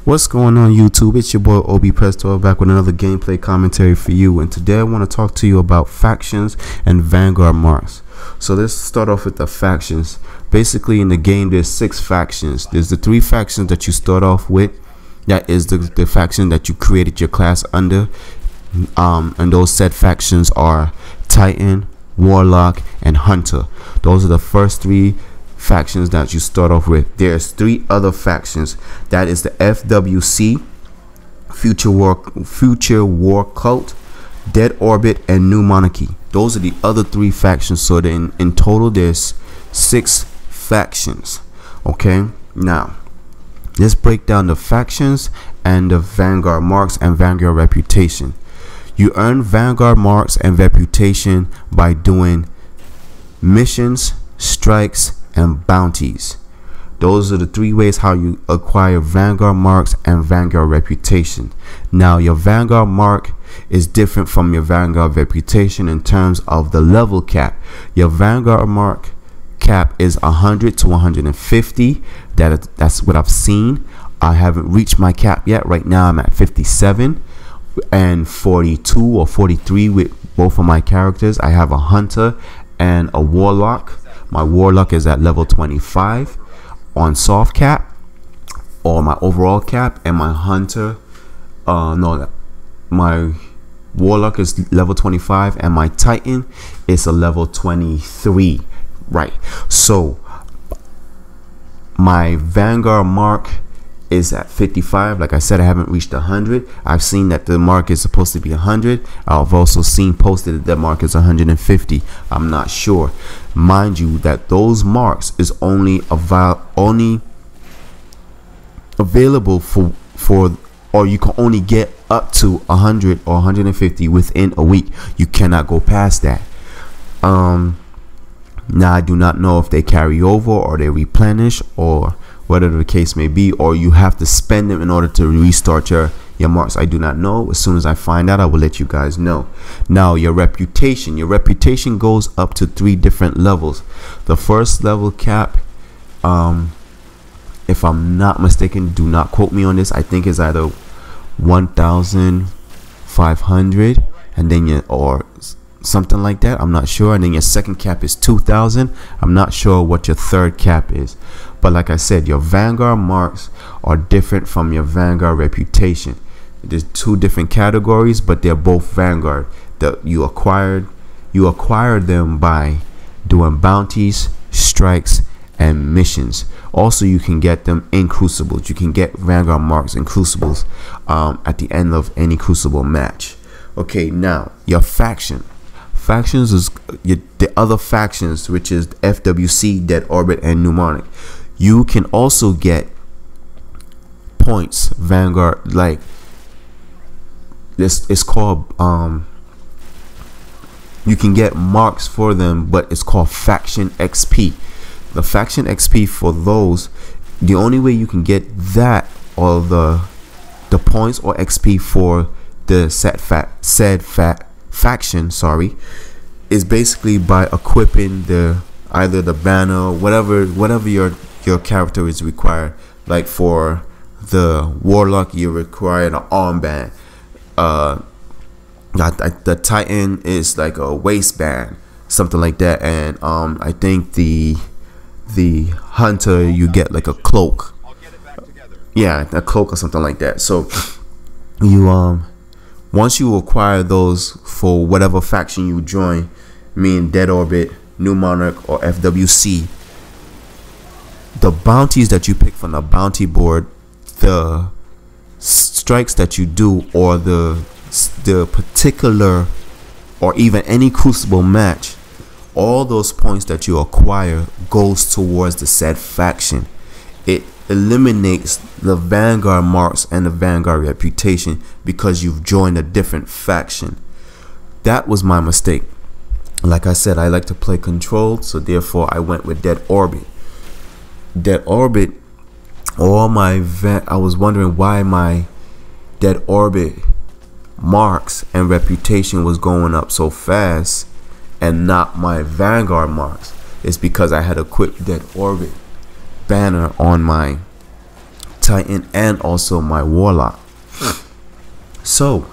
What's going on YouTube? It's your boy Obi Presto back with another gameplay commentary for you, and today I want to talk to you about factions and Vanguard Marks. So let's start off with the factions. Basically in the game there's 6 factions. There's the 3 factions that you start off with. That is the faction that you created your class under, and those said factions are Titan, Warlock, and Hunter. Those are the first 3 factions that you start off with. There's 3 other factions. That is the FWC, Future War Cult, Dead Orbit, and New Monarchy. Those are the other 3 factions. So then in total there's 6 factions. Okay, now let's break down the factions and the Vanguard Marks and Vanguard Reputation. You earn Vanguard Marks and Reputation by doing missions, strikes, and bounties. Those are the 3 ways how you acquire Vanguard Marks and Vanguard Reputation. Now your Vanguard Mark is different from your Vanguard Reputation in terms of the level cap. Your Vanguard Mark cap is 100 to 150. That's what I've seen. I haven't reached my cap yet. Right now I'm at 57 and 42 or 43 with both of my characters. I have a Hunter and a Warlock. My Warlock is at level 25 on soft cap, or my overall cap, and my Hunter, my Warlock is level 25, and my Titan is a level 23. Right. So my Vanguard Mark is at 55. Like I said, I haven't reached 100. I've seen that the mark is supposed to be 100. I've also seen posted that the mark is 150. I'm not sure. Mind you that those marks is only available for or you can only get up to 100 or 150 within a week. You cannot go past that. Now I do not know if they carry over or they replenish or whatever the case may be, or you have to spend them in order to restart your marks. I do not know. As soon as I find out, I will let you guys know. Now your reputation goes up to 3 different levels. The first level cap, if I'm not mistaken, do not quote me on this, I think is either 1,500 and then or something like that. I'm not sure. And then your second cap is 2,000. I'm not sure what your third cap is. But like I said, your Vanguard Marks are different from your Vanguard Reputation. There's 2 different categories, but they're both Vanguard. You acquired them by doing bounties, strikes, and missions. Also, you can get them in crucibles. You can get Vanguard Marks in crucibles at the end of any crucible match. Okay, now your factions is the other factions, which is FWC, Dead Orbit, and New Monarchy. You can also get points, Vanguard, like this is called you can get marks for them, but it's called faction XP. The faction XP for those, the only way you can get that, or the points or XP for the faction, sorry, is basically by equipping either the banner, whatever your character is required. Like for the Warlock, you require an armband. The Titan is like a waistband, something like that. And I think the Hunter, you get like a cloak. Yeah, a cloak or something like that. So you once you acquire those for whatever faction you join, meaning Dead Orbit, New Monarch, or FWC, the bounties that you pick from the bounty board, the strikes that you do, or the particular, or even any crucible match, all those points that you acquire goes towards the said faction. It eliminates the Vanguard Marks and the Vanguard Reputation because you've joined a different faction. That was my mistake. Like I said, I like to play controlled, so therefore I went with Dead Orbit. Dead Orbit, I was wondering why my Dead Orbit Marks and Reputation was going up so fast and not my Vanguard Marks. It's because I had equipped Dead Orbit banner on my Titan and also my Warlock. So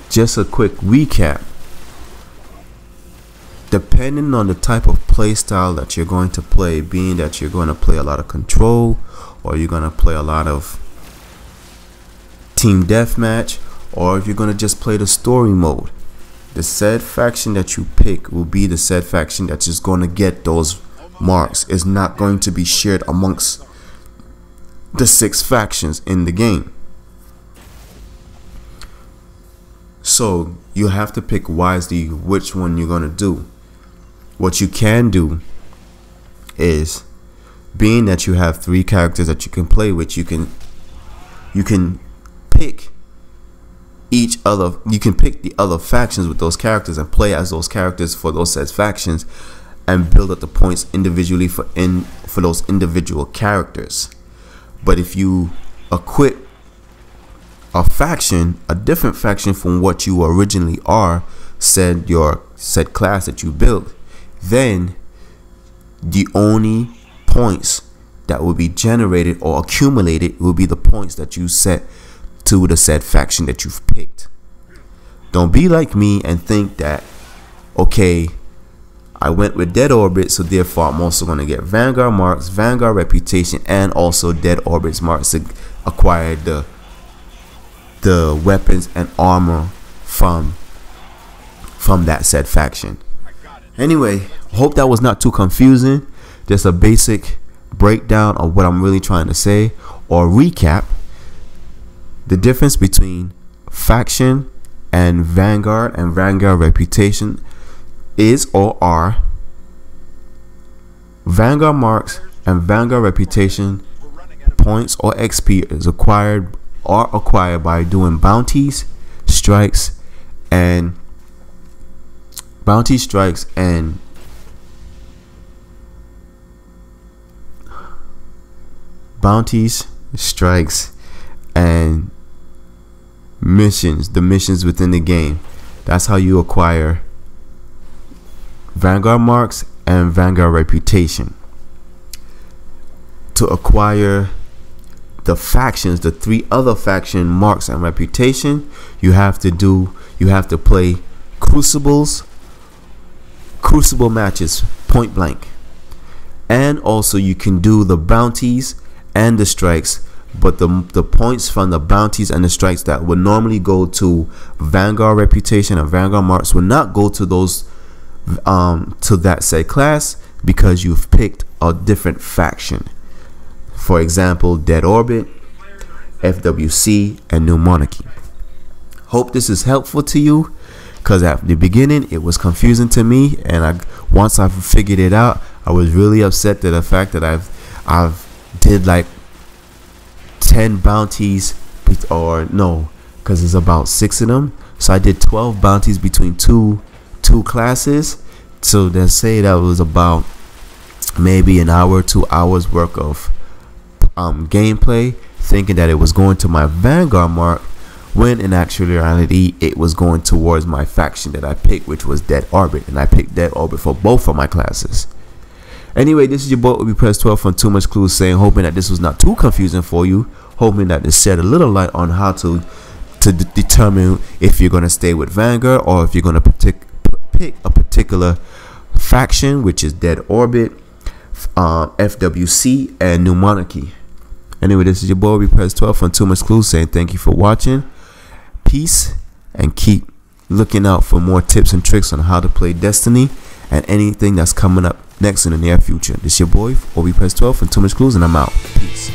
just a quick recap. Depending on the type of play style that you're going to play, being that you're going to play a lot of control, or you're going to play a lot of team deathmatch, or if you're going to just play the story mode, the said faction that you pick will be the said faction that's just going to get those marks. It's not going to be shared amongst the 6 factions in the game. So you have to pick wisely which one you're going to do. What you can do is, being that you have 3 characters that you can play with, you can pick each other. You can pick the other factions with those characters and play as those characters for those said factions, and build up the points individually for those individual characters. But if you equip a faction, a different faction from what you originally are, your said class that you built, then the only points that will be generated or accumulated will be the points that you set to the said faction that you've picked. Don't be like me and think that, okay, I went with Dead Orbit, so therefore I'm also going to get Vanguard Marks, Vanguard Reputation, and also Dead Orbit's Marks to acquire the weapons and armor from that said faction. Anyway, hope that was not too confusing. Just a basic breakdown of what I'm really trying to say, or recap. The difference between faction and Vanguard Reputation is or are Vanguard Marks and Vanguard Reputation points or XP is acquired by doing bounties, strikes, and missions, the missions within the game. That's how you acquire Vanguard Marks and Vanguard Reputation. To acquire the factions, the 3 other faction Marks and Reputation, you have to play crucible matches point blank, and also you can do the bounties and the strikes, but the points from the bounties and the strikes that would normally go to Vanguard Reputation and Vanguard Marks will not go to those to that said class, because you've picked a different faction. For example, Dead Orbit, FWC, and New Monarchy. Hope this is helpful to you, because at the beginning it was confusing to me, and once I figured it out, I was really upset at the fact that I've did like 10 bounties, or no, because it's about 6 of them, so I did 12 bounties between two classes. So let's say that was about maybe an hour, 2 hours worth of gameplay, thinking that it was going to my Vanguard mark, when in actuality it was going towards my faction that I picked, which was Dead Orbit, and I picked Dead Orbit for both of my classes. Anyway, this is your boy Obi Press 12 from Too Much Clues, saying, hoping that this was not too confusing for you, hoping that this shed a little light on how to determine if you're going to stay with Vanguard, or if you're going to pick a particular faction, which is Dead Orbit, FWC, and New Monarchy. Anyway, this is your boy Obi Press 12 from Too Much Clues, saying thank you for watching, peace, and keep looking out for more tips and tricks on how to play Destiny and anything that's coming up next in the near future. This is your boy Obi Press 12 from Too Much Clues, and I'm out. Peace.